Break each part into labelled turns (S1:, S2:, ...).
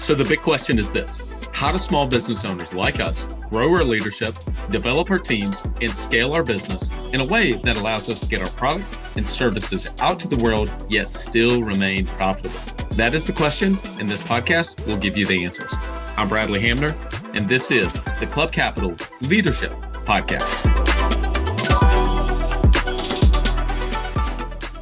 S1: So the big question is this: how do small business owners like us grow our leadership, develop our teams, and scale our business in a way that allows us to get our products and services out to the world, yet still remain profitable? That is the question, and this podcast will give you the answers. I'm Bradley Hamner, and this is the Club Capital Leadership Podcast.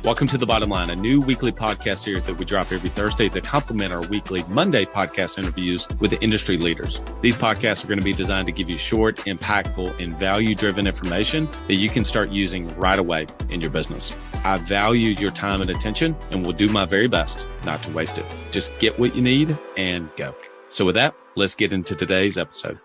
S1: Welcome to The Bottom Line, a new weekly podcast series that we drop every Thursday to complement our weekly Monday podcast interviews with the industry leaders. These podcasts are going to be designed to give you short, impactful, and value-driven information that you can start using right away in your business. I value your time and attention and will do my very best not to waste it. Just get what you need and go. So with that, let's get into today's episode.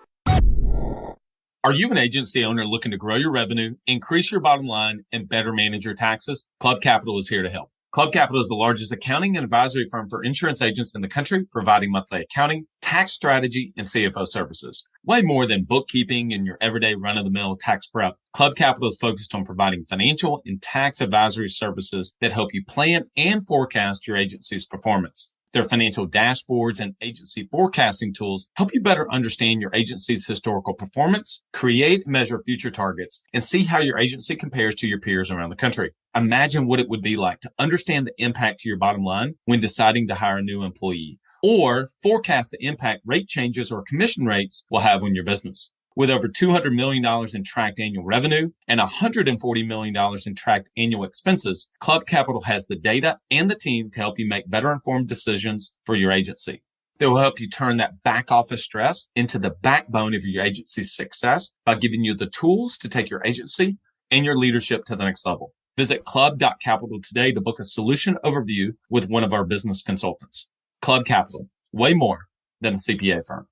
S1: Are you an agency owner looking to grow your revenue, increase your bottom line, and better manage your taxes? Club Capital is here to help. Club Capital is the largest accounting and advisory firm for insurance agents in the country, providing monthly accounting, tax strategy, and CFO services. Way more than bookkeeping and your everyday run-of-the-mill tax prep, Club Capital is focused on providing financial and tax advisory services that help you plan and forecast your agency's performance. Their financial dashboards and agency forecasting tools help you better understand your agency's historical performance, create and measure future targets, and see how your agency compares to your peers around the country. Imagine what it would be like to understand the impact to your bottom line when deciding to hire a new employee, or forecast the impact rate changes or commission rates will have on your business. With over $200 million in tracked annual revenue and $140 million in tracked annual expenses, Club Capital has the data and the team to help you make better informed decisions for your agency. They will help you turn that back office stress into the backbone of your agency's success by giving you the tools to take your agency and your leadership to the next level. Visit club.capital today to book a solution overview with one of our business consultants. Club Capital, way more than a CPA firm.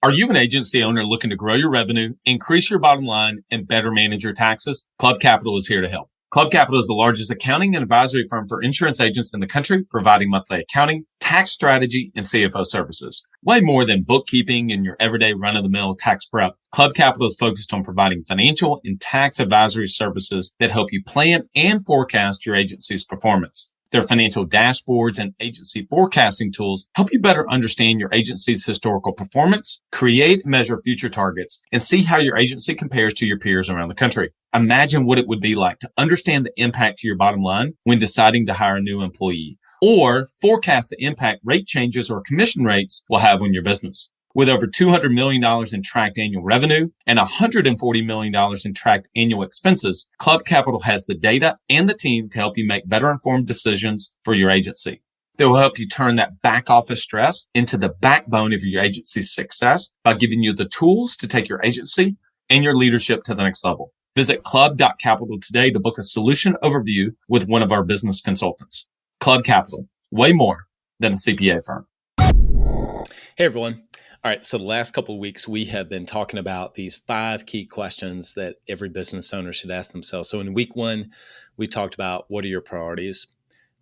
S1: Are you an agency owner looking to grow your revenue, increase your bottom line, and better manage your taxes? Club Capital is here to help. Club Capital is the largest accounting and advisory firm for insurance agents in the country, providing monthly accounting, tax strategy, and CFO services. Way more than bookkeeping and your everyday run-of-the-mill tax prep, Club Capital is focused on providing financial and tax advisory services that help you plan and forecast your agency's performance. Their financial dashboards and agency forecasting tools help you better understand your agency's historical performance, create and measure future targets, and see how your agency compares to your peers around the country. Imagine what it would be like to understand the impact to your bottom line when deciding to hire a new employee, or forecast the impact rate changes or commission rates will have on your business. With over $200 million in tracked annual revenue and $140 million in tracked annual expenses, Club Capital has the data and the team to help you make better informed decisions for your agency. They will help you turn that back office stress into the backbone of your agency's success by giving you the tools to take your agency and your leadership to the next level. Visit club.capital today to book a solution overview with one of our business consultants. Club Capital, way more than a CPA firm.
S2: Hey, everyone. All right, so the last couple of weeks, we have been talking about these 5 key questions that every business owner should ask themselves. So in week 1, we talked about what are your priorities.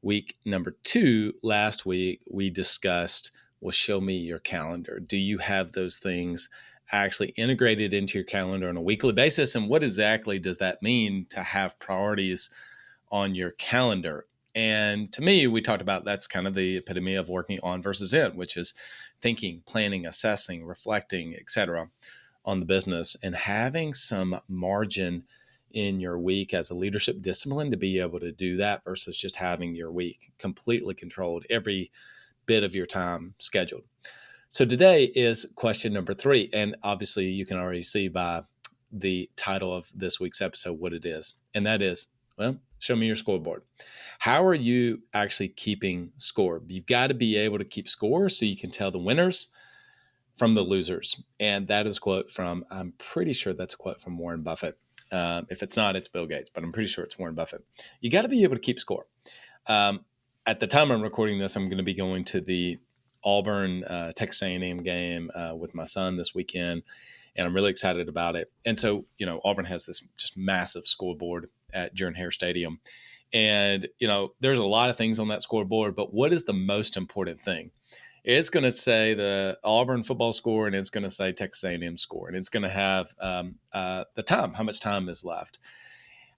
S2: Week number 2, last week, we discussed, well, show me your calendar. Do you have those things actually integrated into your calendar on a weekly basis? And what exactly does that mean to have priorities on your calendar? And to me, we talked about that's kind of the epitome of working on versus in, which is thinking, planning, assessing, reflecting, et cetera, on the business, and having some margin in your week as a leadership discipline to be able to do that versus just having your week completely controlled, every bit of your time scheduled. So today is question number 3. And obviously you can already see by the title of this week's episode what it is. And that is, well, show me your scoreboard. How are you actually keeping score? You've got to be able to keep score so you can tell the winners from the losers. And that is a quote from, I'm pretty sure that's a quote from Warren Buffett. If it's not, it's Bill Gates, but I'm pretty sure it's Warren Buffett. You got to be able to keep score. At the time I'm recording this, I'm going to be going to the Auburn Texas A&M game with my son this weekend, and I'm really excited about it. And so, Auburn has this just massive scoreboard at Jordan-Hare Stadium. And, there's a lot of things on that scoreboard, but what is the most important thing? It's going to say the Auburn football score, and it's going to say Texas A&M score, and it's going to have the time, how much time is left.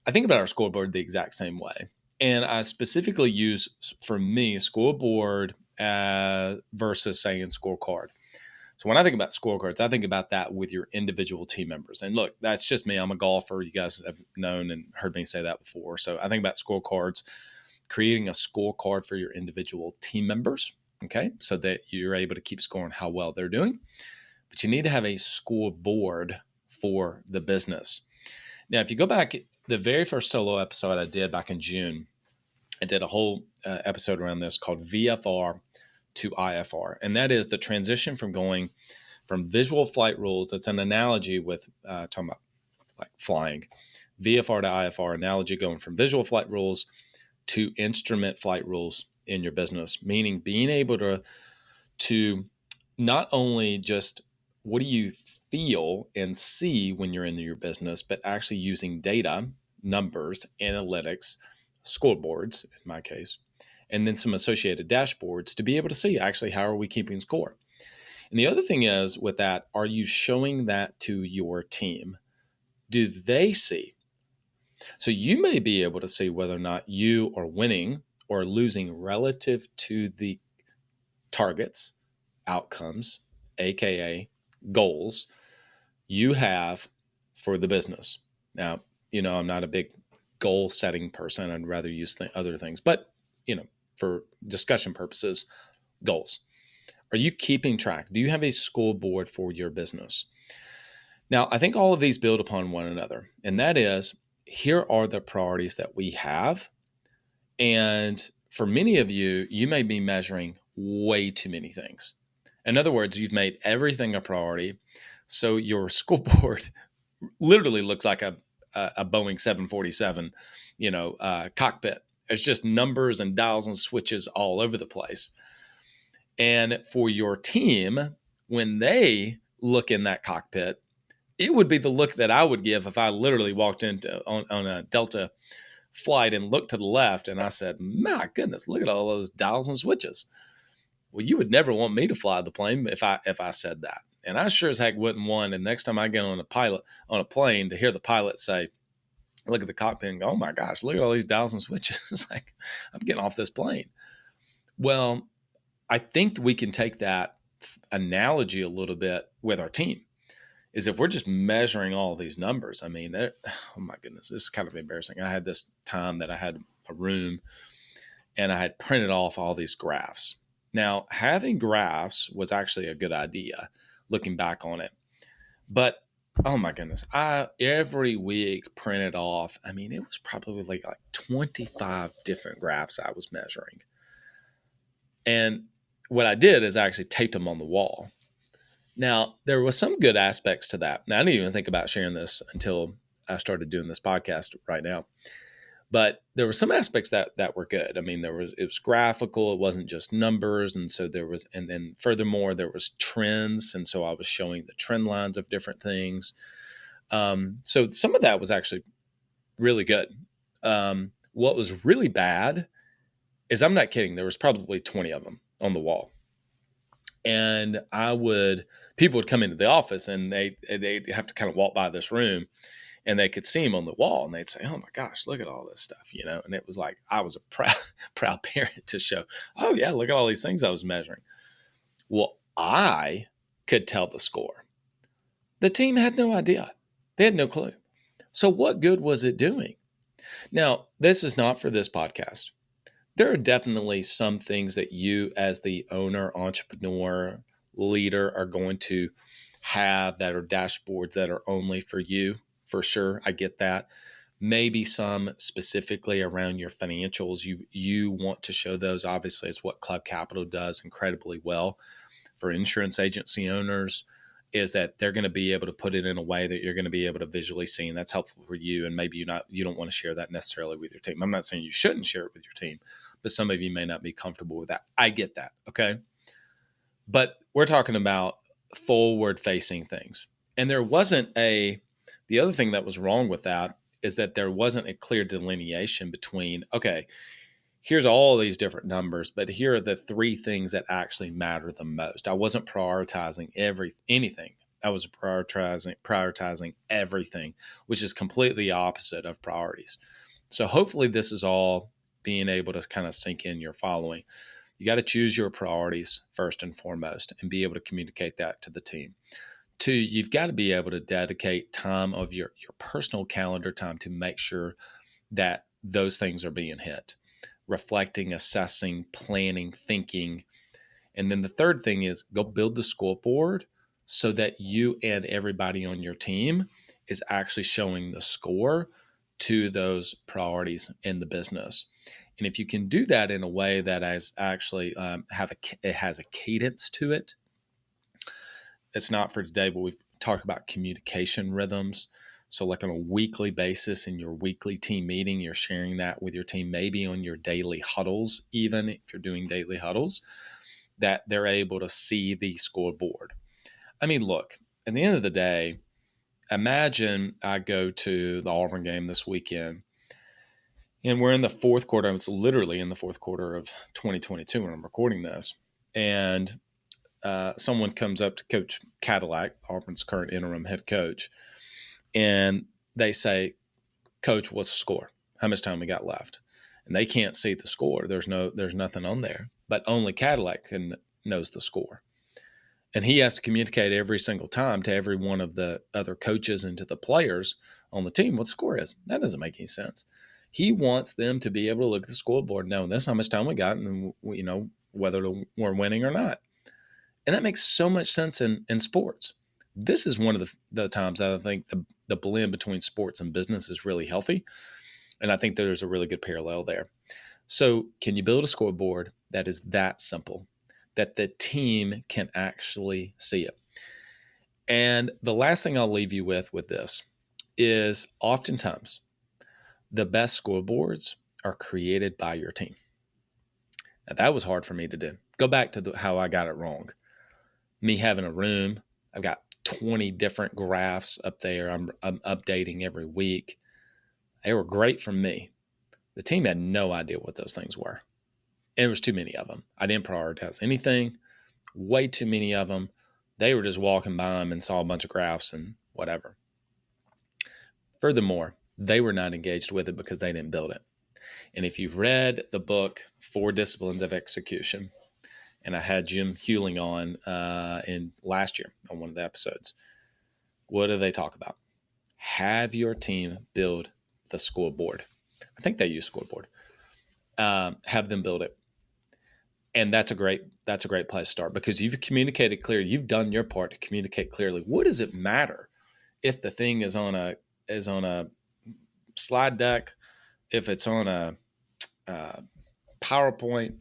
S2: I think about our scoreboard the exact same way. And I specifically use, for me, Scoreboard versus saying scorecard. So when I think about scorecards, I think about that with your individual team members. And look, that's just me. I'm a golfer. You guys have known and heard me say that before. So I think about scorecards, creating a scorecard for your individual team members, okay, so that you're able to keep scoring how well they're doing. But you need to have a scoreboard for the business. Now, if you go back, the very first solo episode I did back in June, I did a whole episode around this called VFR to IFR. And that is the transition from going from visual flight rules. That's an analogy with talking about like flying. VFR to IFR analogy, going from visual flight rules to instrument flight rules in your business, meaning being able to not only just what do you feel and see when you're in your business, but actually using data, numbers, analytics, scoreboards, in my case, and then some associated dashboards to be able to see actually how are we keeping score. And the other thing is with that, are you showing that to your team? Do they see? So you may be able to see whether or not you are winning or losing relative to the targets, outcomes, AKA goals you have for the business. Now, I'm not a big goal setting person. I'd rather use other things, but for discussion purposes, goals. Are you keeping track? Do you have a scoreboard for your business? Now, I think all of these build upon one another, and that is, here are the priorities that we have. And for many of you, you may be measuring way too many things. In other words, you've made everything a priority. So your scoreboard literally looks like a Boeing 747, cockpit. It's just numbers and dials and switches all over the place. And for your team, when they look in that cockpit, it would be the look that I would give if I literally walked into on a Delta flight and looked to the left and I said, my goodness, look at all those dials and switches. Well, you would never want me to fly the plane if I said that. And I sure as heck wouldn't want, and next time I get on a plane, to hear the pilot say, look at the cockpit and go, oh my gosh, look at all these dials and switches. Like, I'm getting off this plane. Well, I think we can take that analogy a little bit with our team. Is if we're just measuring all these numbers, I mean, oh my goodness, this is kind of embarrassing. I had this time that I had a room and I had printed off all these graphs. Now, having graphs was actually a good idea looking back on it. But, oh my goodness, I every week printed off, I mean, it was probably like 25 different graphs I was measuring. And what I did is I actually taped them on the wall. Now, there was some good aspects to that. Now, I didn't even think about sharing this until I started doing this podcast right now. But there were some aspects that were good. I mean, it was graphical. It wasn't just numbers. And so and then furthermore, there was trends. And so I was showing the trend lines of different things. So some of that was actually really good. What was really bad is, I'm not kidding, there was probably 20 of them on the wall. And people would come into the office and they'd have to kind of walk by this room and they could see them on the wall and they'd say, oh my gosh, look at all this stuff, and it was like, I was a proud parent to show, oh yeah, look at all these things I was measuring. Well, I could tell the score. The team had no idea. They had no clue. So what good was it doing? Now, this is not for this podcast. There are definitely some things that you as the owner, entrepreneur, leader are going to have that are dashboards that are only for you, for sure. I get that. Maybe some specifically around your financials. You want to show those. Obviously, it's what Club Capital does incredibly well for insurance agency owners, is that they're going to be able to put it in a way that you're going to be able to visually see, and that's helpful for you. And maybe you don't want to share that necessarily with your team. I'm not saying you shouldn't share it with your team, but some of you may not be comfortable with that. I get that, okay? But we're talking about forward-facing things. And the other thing that was wrong with that is that there wasn't a clear delineation between, okay, here's all these different numbers, but here are the three things that actually matter the most. I wasn't prioritizing anything. I was prioritizing everything, which is completely opposite of priorities. So hopefully this is all being able to kind of sink in your following. You got to choose your priorities first and foremost and be able to communicate that to the team. 2, you've got to be able to dedicate time of your personal calendar time to make sure that those things are being hit. Reflecting, assessing, planning, thinking. And then the third thing is go build the scoreboard so that you and everybody on your team is actually showing the score to those priorities in the business. And if you can do that in a way that is actually it has a cadence to it, it's not for today, but we've talked about communication rhythms. So like on a weekly basis in your weekly team meeting, you're sharing that with your team, maybe on your daily huddles, even if you're doing daily huddles, that they're able to see the scoreboard. I mean, look, at the end of the day, imagine I go to the Auburn game this weekend and we're in the fourth quarter. It's literally in the fourth quarter of 2022 when I'm recording this. And someone comes up to Coach Cadillac, Auburn's current interim head coach, and they say, "Coach, what's the score? How much time we got left?" And they can't see the score. There's nothing on there, but only Cadillac knows the score. And he has to communicate every single time to every one of the other coaches and to the players on the team what the score is. That doesn't make any sense. He wants them to be able to look at the scoreboard, knowing this, how much time we got, and whether we're winning or not. And that makes so much sense in sports. This is one of the times that I think the blend between sports and business is really healthy. And I think there's a really good parallel there. So can you build a scoreboard that is that simple, that the team can actually see it? And the last thing I'll leave you with this is oftentimes the best scoreboards are created by your team. Now, that was hard for me to do. Go back to how I got it wrong. Me having a room, I've got 20 different graphs up there. I'm updating every week. They were great for me. The team had no idea what those things were. And there was too many of them. I didn't prioritize anything. Way too many of them. They were just walking by them and saw a bunch of graphs and whatever. Furthermore, they were not engaged with it because they didn't build it. And if you've read the book, 4 Disciplines of Execution, and I had Jim Hewling on in last year on one of the episodes, what do they talk about? Have your team build the scoreboard. I think they use Scoreboard. Have them build it. And that's a great place to start because you've communicated clearly. You've done your part to communicate clearly. What does it matter if the thing is on a slide deck, if it's on a PowerPoint,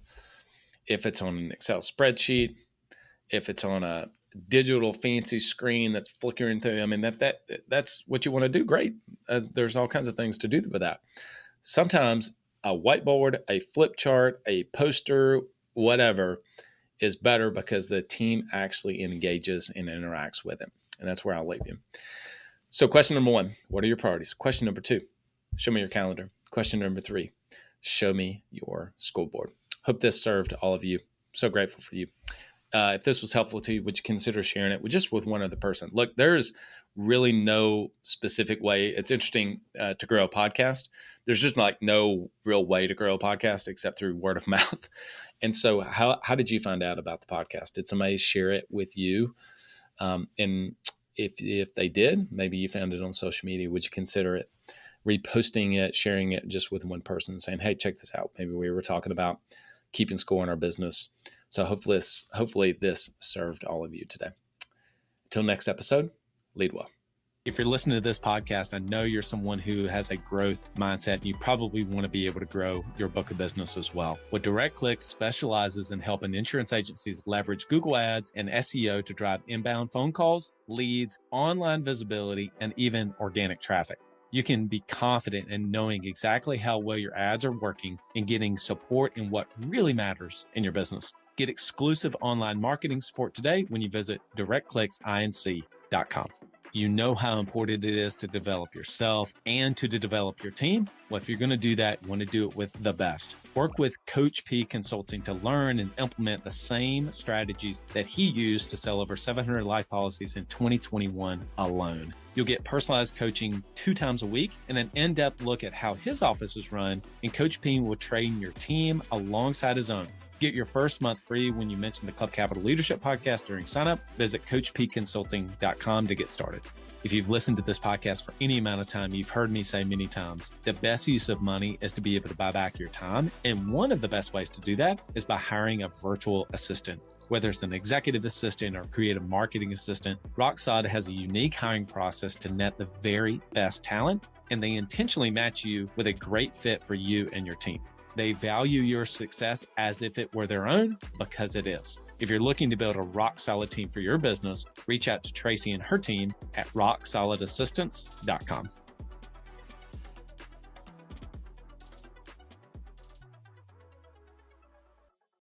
S2: if it's on an Excel spreadsheet, if it's on a digital fancy screen that's flickering through? I mean, that's what you want to do. Great. There's all kinds of things to do with that. Sometimes a whiteboard, a flip chart, a poster, whatever is better because the team actually engages and interacts with it. And that's where I'll leave you. So question number 1, what are your priorities? Question number 2, show me your calendar. Question number 3, show me your scoreboard. Hope this served all of you. So grateful for you. If this was helpful to you, would you consider sharing it with one other person? Look, there's really no specific way. It's interesting to grow a podcast. There's just like no real way to grow a podcast except through word of mouth. And so how did you find out about the podcast? Did somebody share it with you? And if they did, maybe you found it on social media, would you consider it reposting it, sharing it just with one person, saying, hey, check this out. Maybe we were talking about keeping score in our business. So hopefully this served all of you today. Until next episode, lead well.
S1: If you're listening to this podcast, I know you're someone who has a growth mindset and you probably want to be able to grow your book of business as well. Well, DirectClick specializes in helping insurance agencies leverage Google Ads and SEO to drive inbound phone calls, leads, online visibility, and even organic traffic. You can be confident in knowing exactly how well your ads are working and getting support in what really matters in your business. Get exclusive online marketing support today when you visit directclicksinc.com. You know how important it is to develop yourself and to develop your team. Well, if you're going to do that, you want to do it with the best. Work with Coach P Consulting to learn and implement the same strategies that he used to sell over 700 life policies in 2021 alone. You'll get personalized coaching 2 times a week and an in-depth look at how his office is run, and Coach P will train your team alongside his own. Get your first month free when you mention the Club Capital Leadership Podcast during signup. Visit coachpconsulting.com to get started. If you've listened to this podcast for any amount of time, you've heard me say many times, the best use of money is to be able to buy back your time. And one of the best ways to do that is by hiring a virtual assistant. Whether it's an executive assistant or creative marketing assistant, RockSolid has a unique hiring process to net the very best talent, and they intentionally match you with a great fit for you and your team. They value your success as if it were their own, because it is. If you're looking to build a rock-solid team for your business, reach out to Tracy and her team at rocksolidassistance.com.